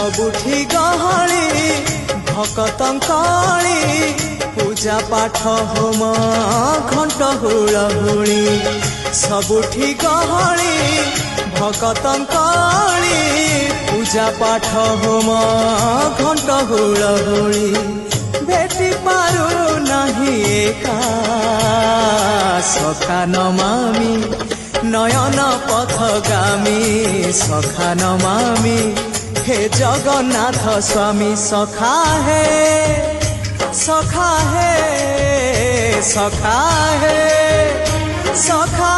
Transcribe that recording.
सबुठी गहली भकतंकली पूजा पाठ होम घंट हुलहुली सबुठी गहली भकतंकली पूजा पाठ होम घंट हुलहुली भेटी पारु नहीं एका सखा नमामि नयन पथगामी सखा नमामि हे जगन्नाथ स्वामी सखा है सखा है सखा है सखा